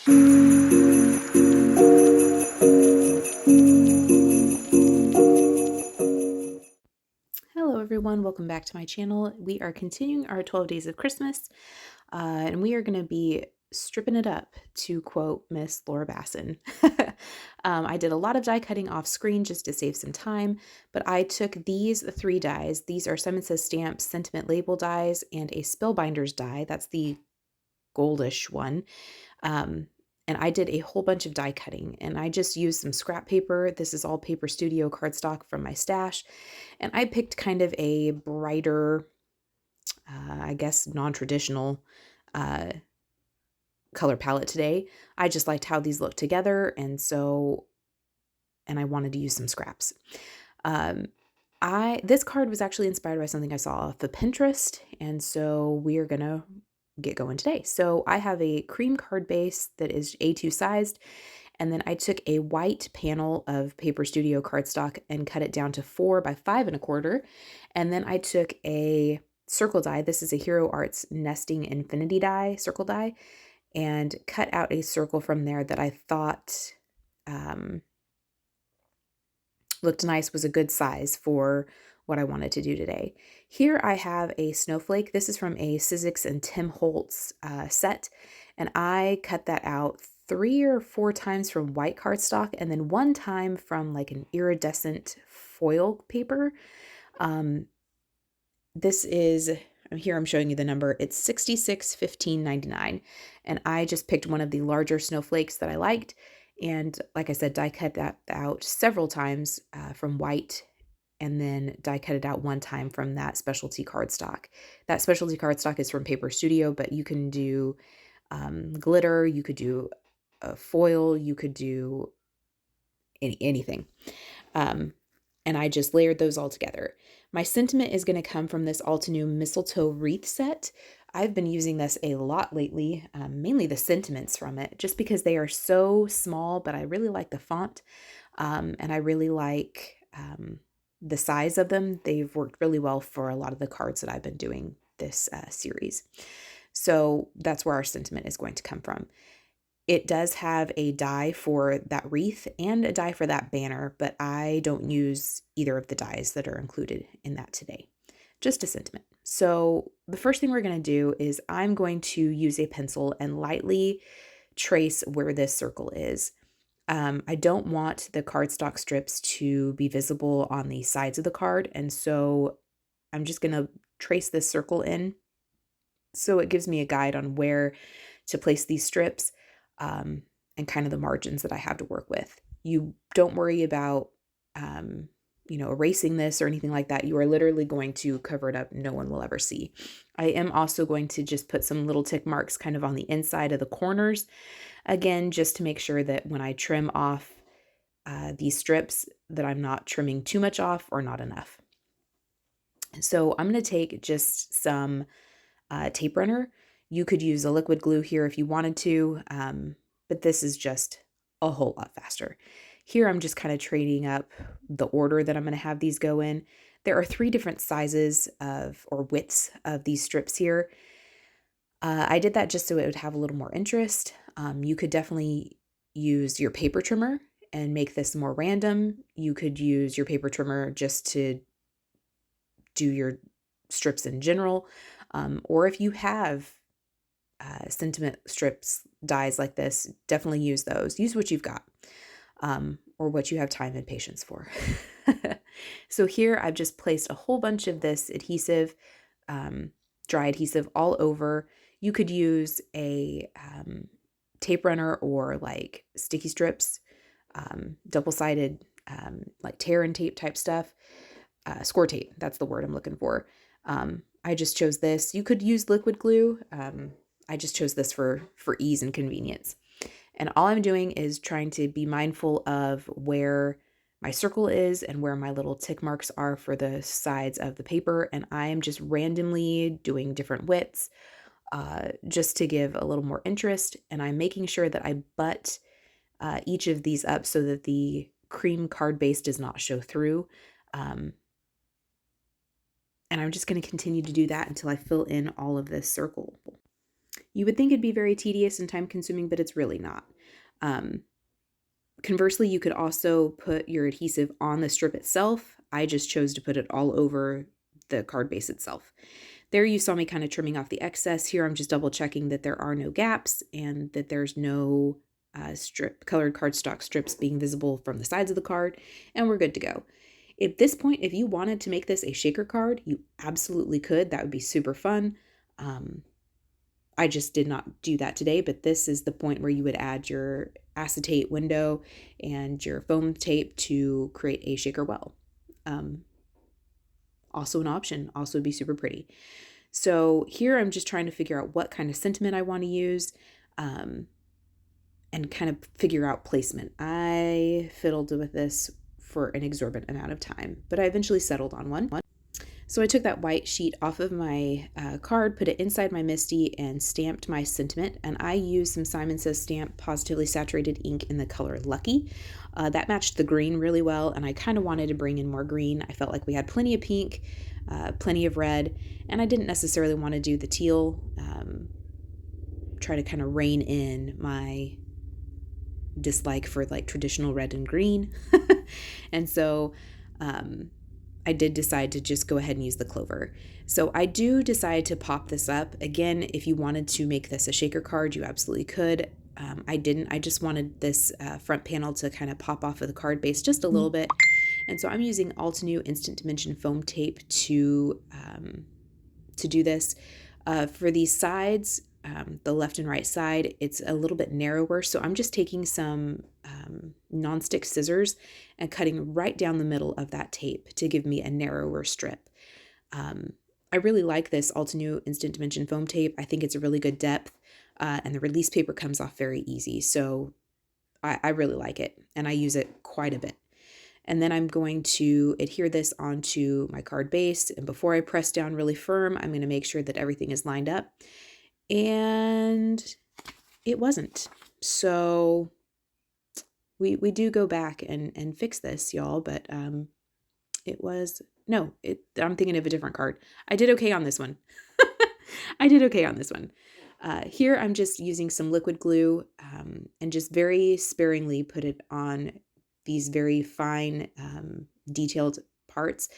Hello everyone, welcome back to my channel. We are continuing our 12 Days of Christmas, and we are going to be stripping it up, to quote Miss Laura Bassen. I did a lot of die cutting off screen just to save some time, but I took these 3 dies. These are Simon Says Stamps sentiment label dies and a Spellbinders die. That's the goldish one. And I did a whole bunch of die cutting, and I just used some scrap paper. This is all Paper Studio cardstock from my stash. And I picked kind of a brighter, I guess, non-traditional color palette today. I just liked how these look together, and I wanted to use some scraps. This card was actually inspired by something I saw off of Pinterest, and so we are gonna get going today. So I have a cream card base that is A2 sized, and then I took a white panel of Paper Studio cardstock and cut it down to 4 by 5 1/4. And then I took a circle die. This is a Hero Arts Nesting Infinity die, circle die, and cut out a circle from there that I thought looked nice, was a good size for what I wanted to do today. Here I have a snowflake. This is from a Sizzix and Tim Holtz set, and I cut that out 3 or 4 times from white cardstock and then 1 time from like an iridescent foil paper. This is, here I'm showing you the number, it's 6615.99, and I just picked one of the larger snowflakes that I liked, and like I said, die cut that out several times from white, and then die cut it out 1 time from that specialty cardstock. That specialty cardstock is from Paper Studio, but you can do glitter, you could do foil, you could do anything. And I just layered those all together. My sentiment is going to come from this Altenew MISTLTOE wreath set. I've been using this a lot lately, mainly the sentiments from it, just because they are so small, but I really like the font, and I really like the size of them. They've worked really well for a lot of the cards that I've been doing this series. So that's where our sentiment is going to come from. It does have a die for that wreath and a die for that banner, but I don't use either of the dies that are included in that today. Just a sentiment. So the first thing we're going to do is I'm going to use a pencil and lightly trace where this circle is. I don't want the cardstock strips to be visible on the sides of the card, and so I'm just going to trace this circle in so it gives me a guide on where to place these strips. And kind of the margins that I have to work with. You don't worry about, erasing this or anything like that. You are literally going to cover it up. No one will ever see. I am also going to just put some little tick marks kind of on the inside of the corners. Again, just to make sure that when I trim off these strips that I'm not trimming too much off or not enough. So I'm going to take just some tape runner. You could use a liquid glue here if you wanted to, but this is just a whole lot faster. Here I'm just kind of trading up the order that I'm going to have these go in. There are 3 different sizes or widths of these strips here. I did that just so it would have a little more interest. You could definitely use your paper trimmer and make this more random. You could use your paper trimmer just to do your strips in general. Or if you have sentiment strips, dies like this, definitely use those. Use what you've got, or what you have time and patience for. So here I've just placed a whole bunch of this adhesive, dry adhesive all over. You could use a tape runner or like sticky strips, double-sided, like tear and tape type stuff. Score tape, that's the word I'm looking for. I just chose this. You could use liquid glue. I just chose this for ease and convenience. And all I'm doing is trying to be mindful of where my circle is and where my little tick marks are for the sides of the paper. And I'm just randomly doing different widths just to give a little more interest. And I'm making sure that I butt each of these up so that the cream card base does not show through. And I'm just going to continue to do that until I fill in all of this circle. You would think it'd be very tedious and time consuming, but it's really not. Conversely, you could also put your adhesive on the strip itself. I just chose to put it all over the card base itself. There you saw me kind of trimming off the excess. Here I'm just double checking that there are no gaps and that there's no colored cardstock strips being visible from the sides of the card, and we're good to go. At this point, if you wanted to make this a shaker card, you absolutely could. That would be super fun. I just did not do that today, but this is the point where you would add your acetate window and your foam tape to create a shaker well. Also an option, also would be super pretty. So here I'm just trying to figure out what kind of sentiment I want to use and kind of figure out placement. I fiddled with this for an exorbitant amount of time, but I eventually settled on one. So I took that white sheet off of my card, put it inside my MISTI, and stamped my sentiment. And I used some Simon Says Stamp Positively Saturated ink in the color Lucky. That matched the green really well, and I kind of wanted to bring in more green. I felt like we had plenty of pink, plenty of red, and I didn't necessarily want to do the teal. Try to kind of rein in my dislike for like traditional red and green. And so I did decide to just go ahead and use the clover. So I do decide to pop this up. Again, if you wanted to make this a shaker card, you absolutely could. I didn't. I just wanted this front panel to kind of pop off of the card base just a little bit. And so I'm using Altenew Instant Dimension foam tape to do this. For these sides, the left and right side, it's a little bit narrower. So I'm just taking some nonstick scissors and cutting right down the middle of that tape to give me a narrower strip. I really like this Altenew Instant Dimension foam tape. I think it's a really good depth, and the release paper comes off very easy. So I really like it, and I use it quite a bit. And then I'm going to adhere this onto my card base. And before I press down really firm, I'm going to make sure that everything is lined up. And it wasn't. So we do go back and fix this, y'all, but it was, no, I'm thinking of a different card. I did okay on this one. I did okay on this one. Here I'm just using some liquid glue and just very sparingly put it on these very fine detailed parts.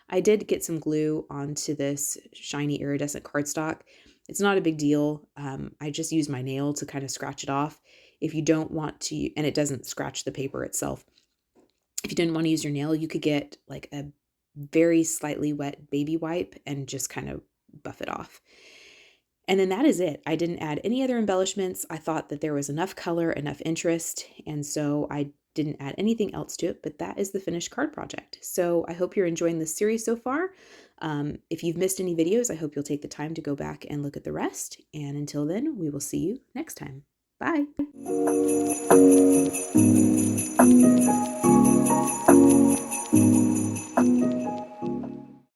I did get some glue onto this shiny iridescent cardstock. It's not a big deal. I just use my nail to kind of scratch it off. If you don't want to, and it doesn't scratch the paper itself. If you didn't want to use your nail, you could get like a very slightly wet baby wipe and just kind of buff it off. And then that is it. I didn't add any other embellishments. I thought that there was enough color, enough interest, and so I didn't add anything else to it, but that is the finished card project. So I hope you're enjoying this series so far. If you've missed any videos, I hope you'll take the time to go back and look at the rest. And until then, we will see you next time. Bye.